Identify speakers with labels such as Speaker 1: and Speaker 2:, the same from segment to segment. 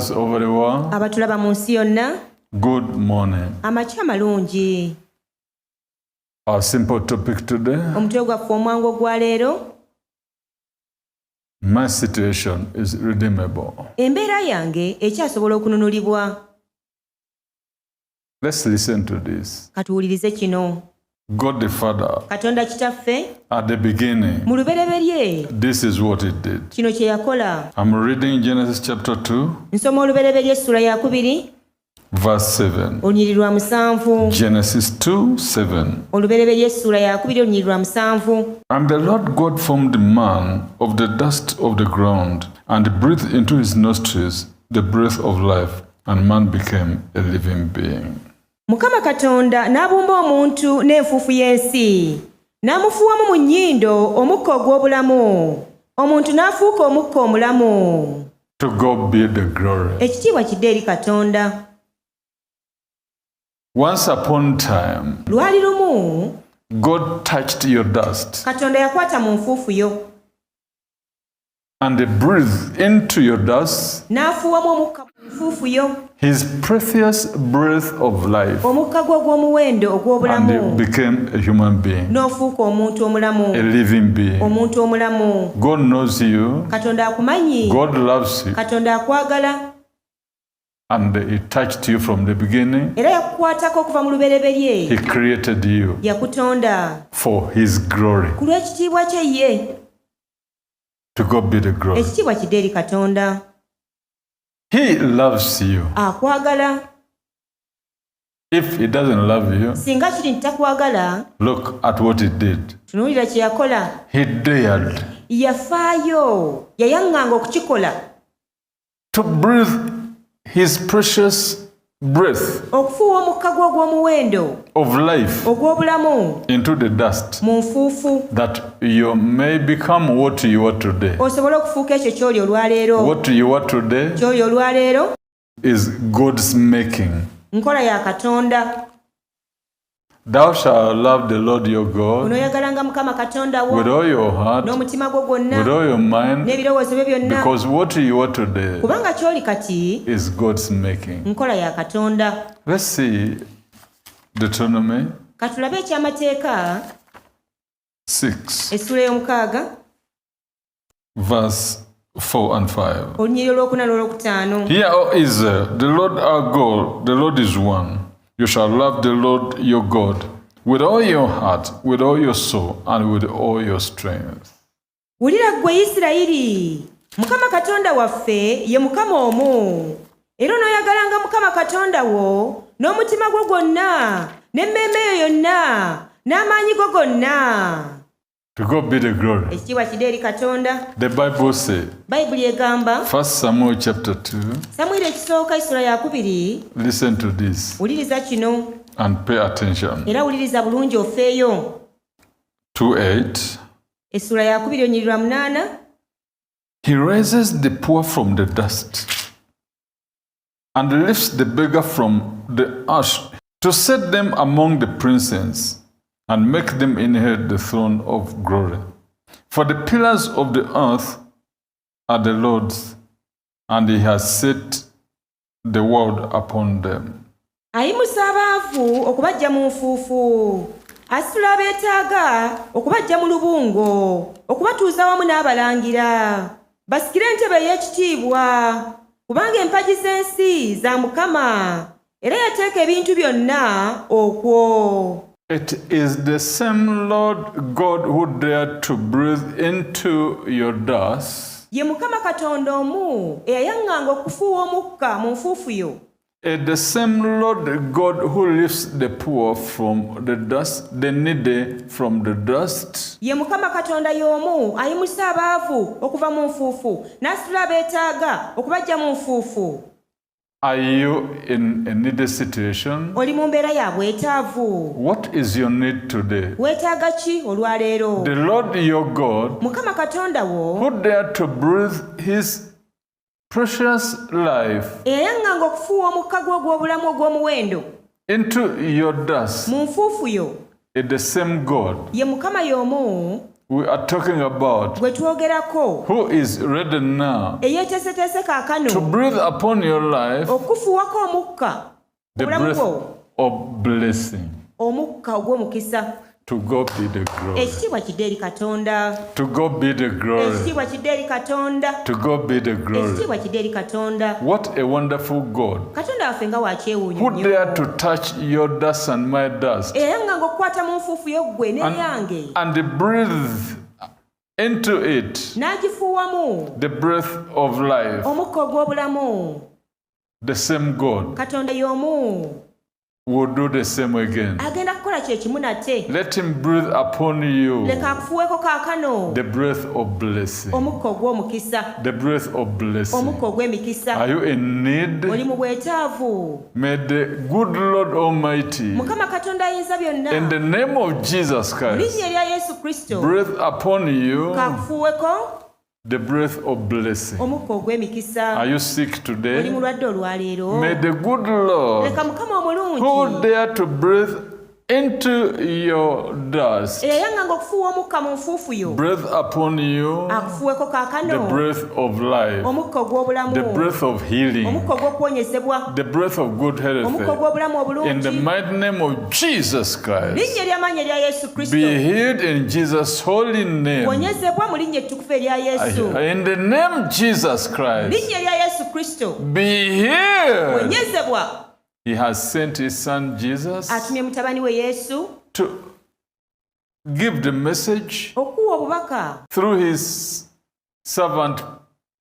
Speaker 1: us over the world,
Speaker 2: abatulaba mu nsi yonna,
Speaker 1: good morning.
Speaker 2: amakya malungi.
Speaker 1: Our simple topic today,
Speaker 2: Omutwe gwaffe omwangu ogwa leero,
Speaker 1: my situation is redeemable.
Speaker 2: embeera yange ekyasobola okununulibwa.
Speaker 1: Let's listen to this.
Speaker 2: Katuwulirize kino.
Speaker 1: God the Father,
Speaker 2: Katonda kitaffe,
Speaker 1: at the beginning,
Speaker 2: mu lubereberye,
Speaker 1: this is what he did.
Speaker 2: kino kye yakola.
Speaker 1: I'm reading Genesis chapter 2,
Speaker 2: Nsoma olubereberye essula ya 2,
Speaker 1: verse 7.
Speaker 2: olunyiriri lwa 7.
Speaker 1: Genesis 2, 7.
Speaker 2: Olubereberye essula ya 2, olunyiriri lwa 7.
Speaker 1: And the Lord God formed man of the dust of the ground, and breathed into his nostrils the breath of life, and man became a living being.
Speaker 2: Mukama Katonda n'abumba omuntu n'enfuufu y'ensi, n'amufuuwamu mu nnyindo omukka ogw'obulamu, omuntu n'afuuka omukka omulamu.
Speaker 1: To God be the glory.
Speaker 2: Ekitiibwa kidde eri Katonda.
Speaker 1: Once upon a time,
Speaker 2: Lwali lumu,
Speaker 1: God touched your dust
Speaker 2: Katonda yakwata mu nfuufu yo,
Speaker 1: and breathed into your dust
Speaker 2: n'afuuwamu omukka mu nfuufu yo,
Speaker 1: his precious breath of life,
Speaker 2: omukka gwe ogw'omuwendo
Speaker 1: and
Speaker 2: ogw'obulamu,
Speaker 1: you became a human being,
Speaker 2: n'ofuuka omuntu omulamu,
Speaker 1: a living being.
Speaker 2: omuntu omulamu.
Speaker 1: God knows you,
Speaker 2: Katonda akumanyi,
Speaker 1: God loves you,
Speaker 2: Katonda akwagala,
Speaker 1: and he touched you from the beginning.
Speaker 2: era yakukwatako okuva mu lubereberye.
Speaker 1: He created you
Speaker 2: Yakutonda
Speaker 1: for his glory.
Speaker 2: ku lw'ekitiibwa kye ye.
Speaker 1: To God be the glory.
Speaker 2: Ekitiibwa kidde eri Katonda.
Speaker 1: He loves you.
Speaker 2: Akwagala.
Speaker 1: If he doesn't love you,
Speaker 2: Singa kiri nti takwagala,
Speaker 1: look at what he did.
Speaker 2: tunuulira kye yakola.
Speaker 1: He dared
Speaker 2: Yafaayo, yayaŋŋanga okukikola,
Speaker 1: to breathe his precious breath
Speaker 2: okufuuwa omukka gwe ogw'omuwendo
Speaker 1: of life
Speaker 2: ogw'obulamu
Speaker 1: into the dust,
Speaker 2: mu nfuufu,
Speaker 1: that you may become what you are today.
Speaker 2: osobole okufuuka ekyo ky'oli olwaleero.
Speaker 1: What you are today
Speaker 2: Ky'oli olwaleero
Speaker 1: is God's making.
Speaker 2: nkola ya Katonda.
Speaker 1: Thou shalt love the Lord your God
Speaker 2: Onooyagalanga Mukama Katonda wo
Speaker 1: with all your heart,
Speaker 2: n'omutima gwo gwonna,
Speaker 1: with all your mind,
Speaker 2: n'ebirowoozo byo byonna,
Speaker 1: because what you are today
Speaker 2: kubanga ky'oli kati
Speaker 1: is God's making.
Speaker 2: nkola ya Katonda.
Speaker 1: Let's see Deuteronomy
Speaker 2: Katulabe eky'amateeka
Speaker 1: 6,
Speaker 2: essula ey'omukaaga,
Speaker 1: verse 4 and 5.
Speaker 2: olunyiriri olwokuna n'olwokutaano.
Speaker 1: Hear, O Israel, the Lord our God, the Lord is one. You shall love the Lord your God with all your heart, with all your soul, and with all your strength.
Speaker 2: Wulira ggwe Isirayiri, Mukama Katonda waffe ye Mukama omu. Era onooyagalanga Mukama Katonda wo n'omutima gwo gwonna, n'emmeeme yo yonna, n'amaanyi go gonna.
Speaker 1: To God be the glory.
Speaker 2: Ekitiibwa kidde eri Katonda.
Speaker 1: The Bible says,
Speaker 2: Bayibuli egamba,
Speaker 1: 1 Samuel chapter 2,
Speaker 2: Samwiri ekisooka essula ya 2,
Speaker 1: listen to this
Speaker 2: wuliriza kino
Speaker 1: and pay attention.
Speaker 2: era wuliriza bulungi ofeeyo.
Speaker 1: 2:8.
Speaker 2: Essula ya 2 olunyiriri lwa 8.
Speaker 1: He raises the poor from the dust and lifts the beggar from the ash to set them among the princes and make them inherit the throne of glory. For the pillars of the earth are the Lord's, and he has set the world upon them.
Speaker 2: Ayimusa abaavu okubajja mu nfuufu, asitula abeetaaga okubajja mu lubungo, okubatuuza wamu n'abalangira, basikire entebe ey'ekitiibwa, kubanga empagi z'ensi za Mukama, era yateeka ebintu byonna okwo.
Speaker 1: It is the same Lord God who dared to breathe into your dust.
Speaker 2: Ye Mukama Katonda omu eyayaŋŋanga okufuuwa omukka mu nfuufu yo.
Speaker 1: It the same Lord God who lifts the poor from the dust, the needy from the dust.
Speaker 2: Ye Mukama Katonda y'omu ayimusa abaavu okuva mu nfuufu, n'asitula abeetaaga okubajja mu nfuufu.
Speaker 1: Are you in a needy situation?
Speaker 2: Oli mu mbeera ya bwetaavu.
Speaker 1: What is your need today?
Speaker 2: Weetaaga ki olwaleero?
Speaker 1: The Lord your God,
Speaker 2: Mukama Katonda wo
Speaker 1: who dared to breathe his precious life
Speaker 2: eyayaŋŋanga okufuuwa omukka gwe ogw'obulamu ogw'omuwendo
Speaker 1: into your dust,
Speaker 2: mu nfuufu yo,
Speaker 1: is the same God
Speaker 2: ye Mukama y'omu
Speaker 1: we are talking about,
Speaker 2: gwe twogerako,
Speaker 1: who is ready now
Speaker 2: eyeeteeseteese
Speaker 1: to
Speaker 2: kaakano
Speaker 1: breathe upon your life
Speaker 2: okufuwako omukka
Speaker 1: the
Speaker 2: obulamu
Speaker 1: breath
Speaker 2: bwo,
Speaker 1: of blessing.
Speaker 2: omukka ogw'omukisa.
Speaker 1: To God be the glory.
Speaker 2: Ekitiibwa kidde eri Katonda.
Speaker 1: To God be the glory.
Speaker 2: Ekitiibwa kidde eri Katonda.
Speaker 1: To God be the glory.
Speaker 2: Ekitiibwa kidde eri Katonda.
Speaker 1: What a wonderful God.
Speaker 2: Katonda waffe nga wakyewuunyo
Speaker 1: Who
Speaker 2: nnyo.
Speaker 1: dare to touch your dust and my dust
Speaker 2: Era nga ng'okukwata mu nfuufu y'eggwe n'eyange
Speaker 1: and breathe into it
Speaker 2: n'agifuuwamu
Speaker 1: the breath of life.
Speaker 2: omukka ogw'obulamu.
Speaker 1: The same God
Speaker 2: Katonda y'omu,
Speaker 1: will do the same again.
Speaker 2: agenda kukola kye kimu nate.
Speaker 1: Let him breathe upon you
Speaker 2: Leka akufuweeko kaakano
Speaker 1: the breath of blessing.
Speaker 2: omukka ogw'omukisa,
Speaker 1: The breath of blessing.
Speaker 2: omukka ogw'emikisa.
Speaker 1: Are you in need?
Speaker 2: Oli mu bwetaavu.
Speaker 1: May the good Lord Almighty,
Speaker 2: Mukama Katonda ayinza
Speaker 1: in
Speaker 2: byonna,
Speaker 1: the name of Jesus
Speaker 2: mu
Speaker 1: Christ,
Speaker 2: linnya erya Yesu Kristo,
Speaker 1: breathe upon you
Speaker 2: kaakufuuweko
Speaker 1: the breath of blessing.
Speaker 2: omukka ogw'emikisa.
Speaker 1: Are you sick
Speaker 2: Oli
Speaker 1: today?
Speaker 2: mulwadde olwaleero.
Speaker 1: May the good Lord,
Speaker 2: Leka Mukama omulungi
Speaker 1: who dare to breathe into your dust,
Speaker 2: eyayanga ng'okufuuwa omukka mu nfuufu yo,
Speaker 1: breathe upon you
Speaker 2: akufuweko
Speaker 1: the
Speaker 2: kaakano
Speaker 1: breath of life,
Speaker 2: omukka ogw'obulamu,
Speaker 1: the breath of healing,
Speaker 2: omukka ogw'okuwonyezebwa,
Speaker 1: the breath of good
Speaker 2: omukka
Speaker 1: health.
Speaker 2: ogw'obulamu
Speaker 1: In the
Speaker 2: obulungi.
Speaker 1: mighty name of Jesus Christ,
Speaker 2: Linnya ery'amaanyi erya Yesu Kristo,
Speaker 1: be healed in Jesus' holy name.
Speaker 2: wonyezebwa mu linnya ettukufu erya Yesu.
Speaker 1: In the name Jesus Christ,
Speaker 2: Linnya erya Yesu Kristo,
Speaker 1: be healed.
Speaker 2: wonyezebwa.
Speaker 1: He has sent his son Jesus
Speaker 2: Atumye mutabani we Yesu
Speaker 1: to give the message
Speaker 2: okuwa obubaka
Speaker 1: through his servant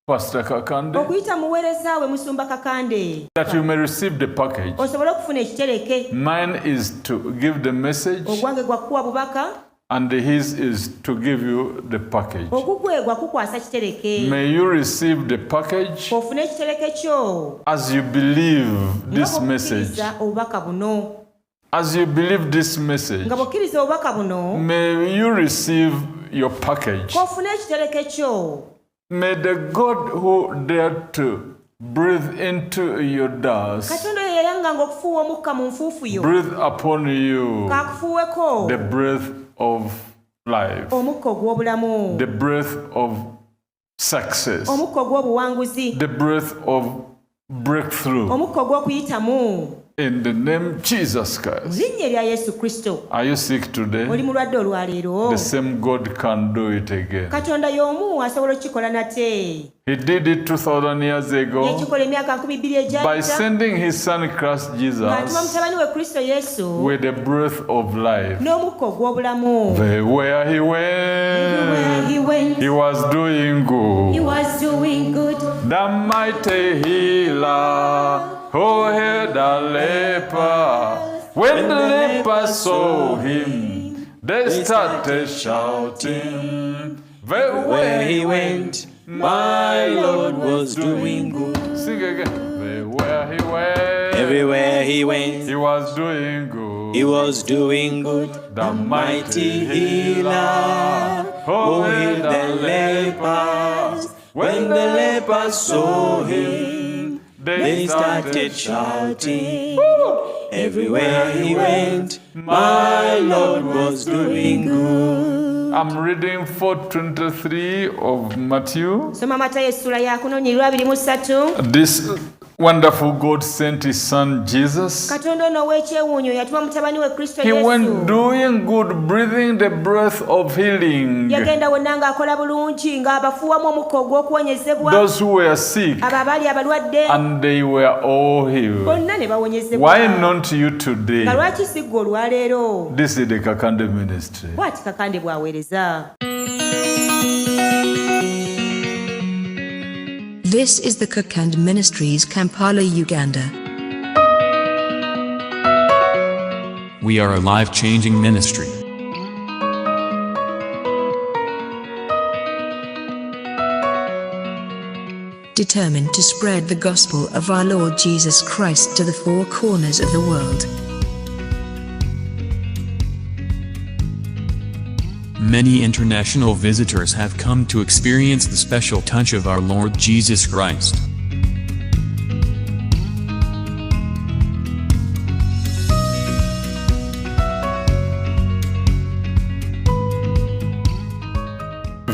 Speaker 1: Pastor Kakande,
Speaker 2: okuyita muweereza we Musumba Kakande,
Speaker 1: that you may receive the package.
Speaker 2: osobole okufuna ekitereke.
Speaker 1: Mine is to give the message,
Speaker 2: Ogwange gwa kuwa bubaka,
Speaker 1: and his is to give you the package.
Speaker 2: ogugwe gwa kukwasa kitereke.
Speaker 1: May you receive the package
Speaker 2: Ofune ekitereke kyo
Speaker 1: as you believe this message.
Speaker 2: ng'okkiriza obubaka buno.
Speaker 1: As you believe this message,
Speaker 2: Nga bw'okkiriza obubaka buno,
Speaker 1: may you receive your package.
Speaker 2: k'ofune ekitereke kyo.
Speaker 1: May the God who dared to breathe into your dust,
Speaker 2: Katonda oyo yayanga ng'okufuuwa omukka mu nfuufu yo,
Speaker 1: breathe upon you
Speaker 2: kaakufuuweko
Speaker 1: the breath of life,
Speaker 2: omukka ogw'obulamu,
Speaker 1: the breath of success,
Speaker 2: omukka ogw'obuwanguzi,
Speaker 1: the breath of breakthrough.
Speaker 2: omukka ogw'okuyitamu.
Speaker 1: In the name Jesus
Speaker 2: Mu
Speaker 1: Christ.
Speaker 2: linnya erya Yesu Kristo.
Speaker 1: Are you sick today?
Speaker 2: Oli mulwadde olwaleero.
Speaker 1: The same God can do it again.
Speaker 2: Katonda y'omu asobola okukikola nate.
Speaker 1: He did it 2,000 years ago
Speaker 2: Yakikola emyaka 2000
Speaker 1: by
Speaker 2: egyayita
Speaker 1: sending his son Christ
Speaker 2: ng'atuma
Speaker 1: Jesus
Speaker 2: mutabani we Kristo Yesu
Speaker 1: with the breath of life.
Speaker 2: n'omukka ogw'obulamu.
Speaker 1: Where he
Speaker 2: Everywhere
Speaker 1: went,
Speaker 2: he went,
Speaker 1: he was doing
Speaker 2: he
Speaker 1: good.
Speaker 2: was doing good.
Speaker 1: The mighty healer who healed the leper. When the lepers saw him, they started shouting.
Speaker 3: Where he went, my Lord was doing good.
Speaker 1: Sing again. Where he went,
Speaker 3: Everywhere he went,
Speaker 1: he was doing good.
Speaker 3: he was doing good.
Speaker 1: The
Speaker 3: Mighty healer, who healed the lepers. When the lepers saw him, they started shouting. Everywhere he went, my Lord was doing good.
Speaker 1: I'm reading 4:23 of Matthew.
Speaker 2: Soma Matayo essula ya 4:23.
Speaker 1: This wonderful God sent his son Jesus.
Speaker 2: Katonda ono ow'ekyewuunyo yatuma mutabani we Kristo
Speaker 1: He went
Speaker 2: Yesu.
Speaker 1: doing good, breathing the breath of healing.
Speaker 2: Yagenda wonna ng'akola bulungi ng'abafuuwamu omukka ogw'okuwonyezebwa.
Speaker 1: Those who were sick,
Speaker 2: Abo abaali abalwadde
Speaker 1: and they were all healed.
Speaker 2: bonna ne bawonyezebwa.
Speaker 1: Why not you today?
Speaker 2: Nga lwaki si ggwe olwaleero?
Speaker 1: This is the Kakande ministry.
Speaker 2: Bw'ati Kakande bw'aweereza.
Speaker 4: This is the Kakand Ministries, Kampala, Uganda.
Speaker 5: We are a life-changing ministry.
Speaker 4: Determined to spread the gospel of our Lord Jesus Christ to the four corners of the world.
Speaker 5: Many international visitors have come to experience the special touch of our Lord Jesus Christ.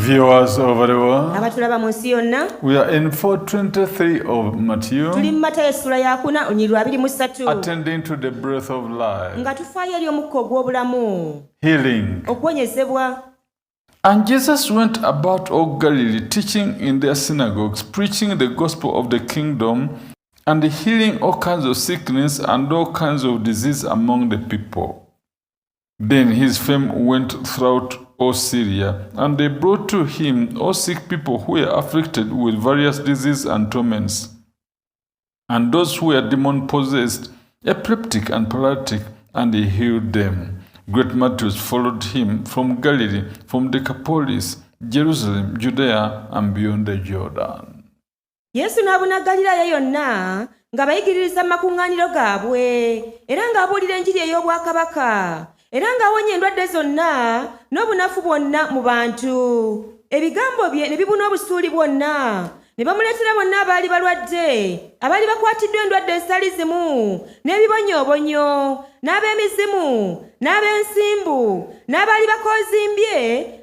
Speaker 1: Viewers over the world,
Speaker 2: abatulaba mu nsi yonna,
Speaker 1: we are in 423 of Matthew,
Speaker 2: tuli mu Matayo essula ya 4 onyirwa 23,
Speaker 1: attending to the breath of life,
Speaker 2: nga tufaayo eri omukka ogw'obulamu,
Speaker 1: healing.
Speaker 2: okuwonyezebwa.
Speaker 1: And Jesus went about all Galilee, teaching in their synagogues, preaching the gospel of the kingdom, and healing all kinds of sickness and all kinds of disease among the people. Then his fame went throughout all Syria, and they brought to him all sick people who were afflicted with various diseases and torments, and those who were demon-possessed, epileptic and paralytic, and he healed them. Great multitudes followed him from Galilee, from Decapolis, Jerusalem, Judea, and beyond the Jordan.
Speaker 2: Yesu n'abuna Galiraaya yonna nga bayigiririza mu makuŋŋaaniro gaabwe, era ng'abuulira enjiri ey'obwakabaka, era ng'awonya endwadde zonna n'obunafu bwonna mu bantu. Ebigambo bye ne bibuna obusuuli bwonna, ne bamuleetera bonna abaali balwadde, abaali bakwatiddwa endwadde ezitali zimu, n'ebibonyoobonyo, n'ab'emizimu, n'ab'ensimbu, n'abaali bakoozimbye,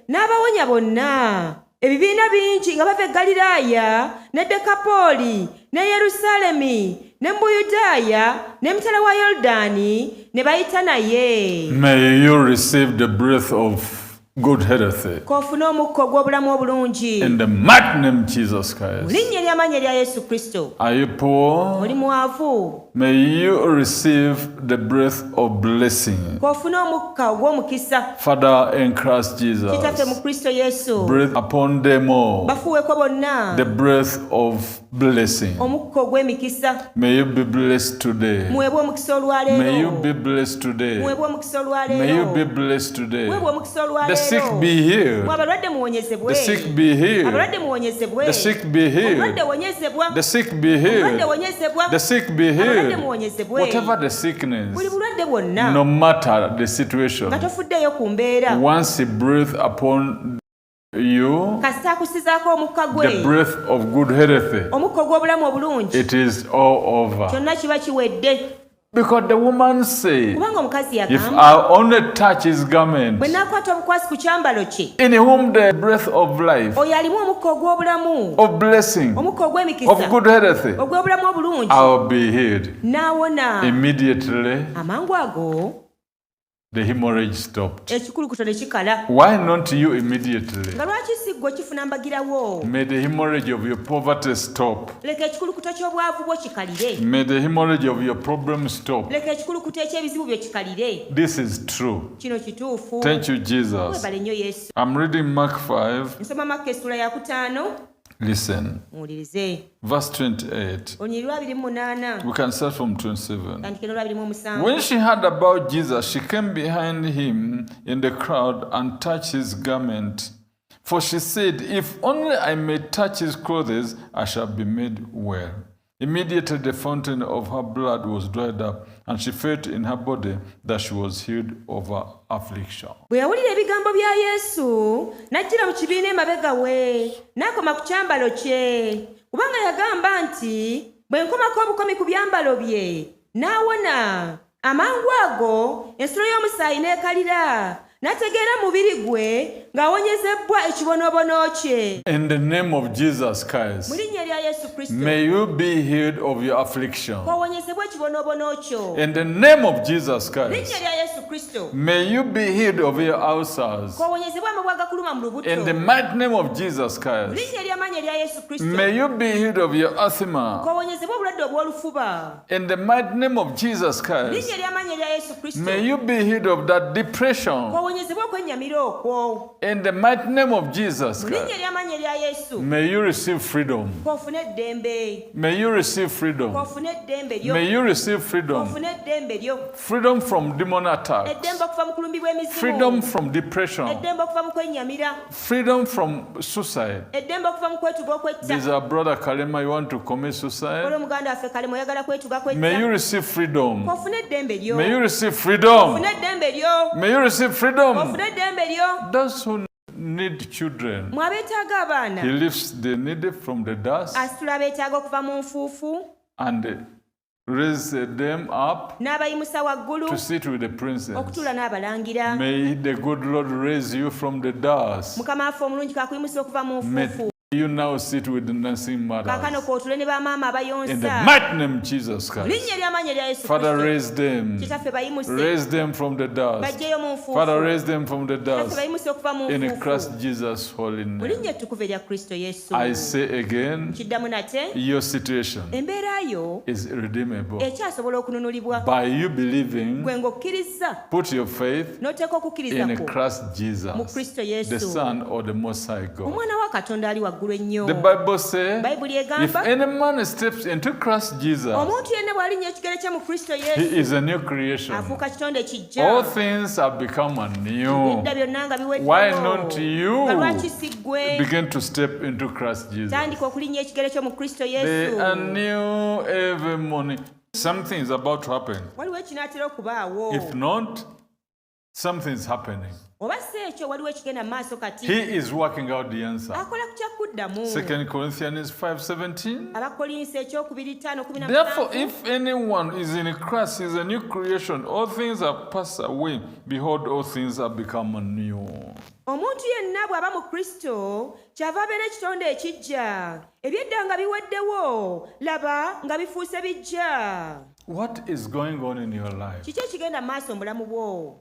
Speaker 2: n'abawonya bonna. Ebibiina bingi nga bava e Galiraaya, ne Dekapooli, ne Yerusaalemi, ne mu Buyudaaya, n'emitala wa Yoludaani, ne bayita naye.
Speaker 1: May you receive the breath of good health
Speaker 2: Koofuna omukka ogw'obulamu obulungi.
Speaker 1: in the mighty name of Jesus
Speaker 2: Mu
Speaker 1: Christ.
Speaker 2: linnya ery'amaanyi erya Yesu Kristo.
Speaker 1: Are you poor?
Speaker 2: Oli mwavu.
Speaker 1: May you receive the breath of blessing.
Speaker 2: Koofuna omukka ogw'omukisa.
Speaker 1: Father in Christ
Speaker 2: Kitaffe mu
Speaker 1: Jesus,
Speaker 2: Kristo Yesu.
Speaker 1: breathe upon them all
Speaker 2: Bafuweeko bonna
Speaker 1: the breath of blessing.
Speaker 2: omukka ogw'emikisa.
Speaker 1: May you be blessed today.
Speaker 2: Muweebwe omukisa olwaleero.
Speaker 1: May you be blessed today.
Speaker 2: Muweebwe omukisa olwaleero.
Speaker 1: May you be blessed today.
Speaker 2: Muweebwe omukisa olwaleero.
Speaker 1: The sick be healed.
Speaker 2: Mwe abalwadde muwonyezebwe.
Speaker 1: The sick be healed.
Speaker 2: Abalwadde muwonyezebwe.
Speaker 1: The sick be healed.
Speaker 2: Omulwadde wonyezebwa.
Speaker 1: The sick be
Speaker 2: Omulwadde
Speaker 1: healed.
Speaker 2: wonyezebwa.
Speaker 1: The sick be
Speaker 2: Abalwadde
Speaker 1: healed.
Speaker 2: muwonyezebwe.
Speaker 1: Whatever the sickness,
Speaker 2: Buli bulwadde bwonna.
Speaker 1: no matter the situation,
Speaker 2: Nga tofuddeeyo ku mbeera.
Speaker 1: once he breathes upon you,
Speaker 2: Kasita akusizaako omukka
Speaker 1: the
Speaker 2: gwe.
Speaker 1: breath of good health,
Speaker 2: Omukka ogw'obulamu obulungi.
Speaker 1: it is all over.
Speaker 2: Kyonna kiba kiwedde.
Speaker 1: Because the woman said,
Speaker 2: Kubanga omukazi
Speaker 1: if
Speaker 2: yagamba,
Speaker 1: I only touch his garment,
Speaker 2: bwe naakwata obukwasi ku kyambalo kye,
Speaker 1: in whom the breath of life,
Speaker 2: oyo alimu omukka ogw'obulamu,
Speaker 1: of blessing,
Speaker 2: omukka ogw'emikisa,
Speaker 1: of good health,
Speaker 2: ogw'obulamu obulungi,
Speaker 1: I will be healed.
Speaker 2: n'awona.
Speaker 1: Immediately,
Speaker 2: Amangu ago
Speaker 1: the hemorrhage stopped.
Speaker 2: ekikulukuto ne kikala.
Speaker 1: Why not you immediately?
Speaker 2: Nga lwaki si ggwe kifuna mbagirawo?
Speaker 1: May the hemorrhage of your poverty stop.
Speaker 2: Leka ekikulukuto ky'obwavu bwo kikalire.
Speaker 1: May the hemorrhage of your problem stop.
Speaker 2: Leka ekikulukuto eky'ebizibu byo kikalire.
Speaker 1: This is true.
Speaker 2: Kino kituufu.
Speaker 1: Thank you, Jesus.
Speaker 2: Webale nnyo Yesu.
Speaker 1: I'm reading Mark 5.
Speaker 2: Nsoma Makka essula ya 5.
Speaker 1: Listen.
Speaker 2: Muwulirize.
Speaker 1: Verse 28.
Speaker 2: Olunyiri lwa 28.
Speaker 1: We can start from 27.
Speaker 2: Tandikira olwa 27.
Speaker 1: When she heard about Jesus, she came behind him in the crowd and touched his garment. For she said, if only I may touch his clothes, I shall be made well. Immediately the fountain of her blood was dried up, and she felt in her body that she was healed of her affliction.
Speaker 2: Bwe yawulira ebigambo bya Yesu, n'ajjira mu kibiina emabega we, n'akoma ku kyambalo kye, kubanga yagamba nti, bwe nkomako obukomi ku byambalo bye, n'awona. Amangu ago, ensulo y'omusaayi n'ekalira, n'ategeera mubiri gwe ng'awonyezebbwa ekibonoobono kye.
Speaker 1: In the name of Jesus
Speaker 2: Mu
Speaker 1: Christ,
Speaker 2: linnya lya Yesu Kristo,
Speaker 1: may you be healed of your affliction.
Speaker 2: kw'owonyezebwa ekibonoobono kyo.
Speaker 1: In the name of Jesus
Speaker 2: Mu linnya
Speaker 1: Christ,
Speaker 2: lya Yesu Kristo,
Speaker 1: may you be healed of your ulcers.
Speaker 2: kw'owonyezebwa amabwa agakuluma mu lubuto.
Speaker 1: In the mighty name of Jesus
Speaker 2: Mu
Speaker 1: Christ,
Speaker 2: linnya ery'amaanyi erya Yesu Kristo,
Speaker 1: may you be healed of your asthma.
Speaker 2: kw'owonyezebwa obulwadde obw'olufuba.
Speaker 1: In the mighty name of Jesus
Speaker 2: Mu
Speaker 1: Christ,
Speaker 2: linnya ery'amaanyi erya Yesu Kristo,
Speaker 1: may you be healed of that depression.
Speaker 2: kw'owonyezebwa okwennyamira okwo.
Speaker 1: In the mighty name of Jesus
Speaker 2: Mu linnya
Speaker 1: Christ,
Speaker 2: ery'amaanyi erya Yesu,
Speaker 1: may you receive freedom.
Speaker 2: kw'ofune eddembe.
Speaker 1: May you receive freedom.
Speaker 2: Kw'ofune eddembe lyo.
Speaker 1: May you receive freedom.
Speaker 2: Kw'ofune eddembe lyo.
Speaker 1: Freedom from demon attacks.
Speaker 2: Eddembe okuva mu kulumbi bw'emizimu.
Speaker 1: Freedom from depression.
Speaker 2: Eddembe okuva mu kwennyamira.
Speaker 1: Freedom from suicide.
Speaker 2: Eddembe okuva mu kwetuga okwetta.
Speaker 1: There's a brother Kalema, you want to commit
Speaker 2: Olwo
Speaker 1: suicide?
Speaker 2: muganda waffe Kalema oyagala kwetuga
Speaker 1: May you
Speaker 2: kwetta.
Speaker 1: receive freedom.
Speaker 2: Kw'ofune eddembe lyo.
Speaker 1: May you receive freedom.
Speaker 2: Kw'ofune eddembe lyo.
Speaker 1: May you receive freedom.
Speaker 2: Kw'ofune eddembe lyo.
Speaker 1: Those who need children,
Speaker 2: Mwabeetaaga abaana.
Speaker 1: he lifts the needy from the dust
Speaker 2: Asitula abeetaaga okuva mu nfuufu.
Speaker 1: and raised them up
Speaker 2: n'abayimusa waggulu
Speaker 1: to sit with the princes.
Speaker 2: okutuula n'abalangira.
Speaker 1: May the good Lord raise you from the dust.
Speaker 2: Mukama waffe omulungi kakuyimusa okuva mu
Speaker 1: May
Speaker 2: nfuufu.
Speaker 1: you now sit with the nursing
Speaker 2: kaakano
Speaker 1: mothers.
Speaker 2: kwotuule ne bamaama
Speaker 1: In the
Speaker 2: abayonsa
Speaker 1: mighty name of Jesus
Speaker 2: mu
Speaker 1: Christ.
Speaker 2: linnya ly'amaanyi erya yesu
Speaker 1: Father,
Speaker 2: kristo.
Speaker 1: raise them.
Speaker 2: kitaffe bayimuse
Speaker 1: Raise them from the dust.
Speaker 2: bajjeyo mu nfuufu.
Speaker 1: Father, raise them from the
Speaker 2: kitaffe
Speaker 1: dust.
Speaker 2: bayimuse okuva mu
Speaker 1: In
Speaker 2: nfuufu.
Speaker 1: Christ Jesus' holy
Speaker 2: mu
Speaker 1: name.
Speaker 2: linnya ettukuvu erya kristo yesu.
Speaker 1: I say again,
Speaker 2: kiddamu nate
Speaker 1: your situation
Speaker 2: embeera yo
Speaker 1: is redeemable.
Speaker 2: ekyasobola okununulibwa
Speaker 1: By you believing,
Speaker 2: gwe ng'okkiriza
Speaker 1: put your faith
Speaker 2: n'oteeka okukkiriza
Speaker 1: in
Speaker 2: kwo
Speaker 1: Christ
Speaker 2: mu
Speaker 1: Jesus,
Speaker 2: kristo
Speaker 1: the
Speaker 2: yesu
Speaker 1: Son or the Most High God.
Speaker 2: omwana wa katonda ali waggulu ennyo.
Speaker 1: The Bible says,
Speaker 2: bayibuli
Speaker 1: if
Speaker 2: egamba
Speaker 1: any man steps into Christ Jesus,
Speaker 2: omuntu yenna bw'alinnya ekigere kye mu kristo
Speaker 1: he
Speaker 2: yesu
Speaker 1: is a new creation.
Speaker 2: afuuka kitonde
Speaker 1: All
Speaker 2: kijja.
Speaker 1: things have become anew.
Speaker 2: edda byonna nga
Speaker 1: Why not you
Speaker 2: nga lwaki si ggwe
Speaker 1: begin to step into Christ Jesus?
Speaker 2: tandika okulinnya ekigere kyo mu kristo
Speaker 1: They
Speaker 2: yesu.
Speaker 1: are new every morning. Something is about to happen.
Speaker 2: waliwo ekinaatera okubaawo
Speaker 1: If not, something is happening.
Speaker 2: oba si ekyo waliwo ekigenda mu maaso kati.
Speaker 1: He is working out the answer.
Speaker 2: akola ku kyakuddamu.
Speaker 1: 2 Corinthians 5:17.
Speaker 2: abakolinsi ekyokubiri 5:17.
Speaker 1: Therefore, if anyone is in Christ, he is a new creation. All things have passed away. Behold, all things have become new.
Speaker 2: omuntu yenna bw'aba mu kristo kyava abeera ekitonde ekijja. ebyedda nga biweddewo laba nga bifuuse bijja.
Speaker 1: What is going on in your life?
Speaker 2: kiki ekigenda mu maaso mu bulamu bwo?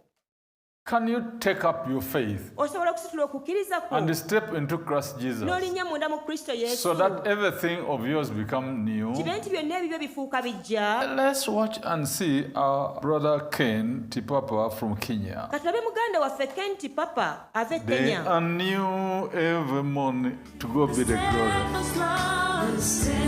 Speaker 1: Can you take up your faith
Speaker 2: osobola okusitula okukkiriza kwo
Speaker 1: and step into Christ Jesus
Speaker 2: n'olinnya munda mu kristo yesu
Speaker 1: so that everything of yours become new?
Speaker 2: kibe nti byonna ebibyo bifuuka bijja.
Speaker 1: Let's watch and see our brother Ken Tipapa from Kenya.
Speaker 2: katulabe muganda waffe kenti papa ava e
Speaker 1: They
Speaker 2: kenya.
Speaker 1: are new every morning. To God be the glory.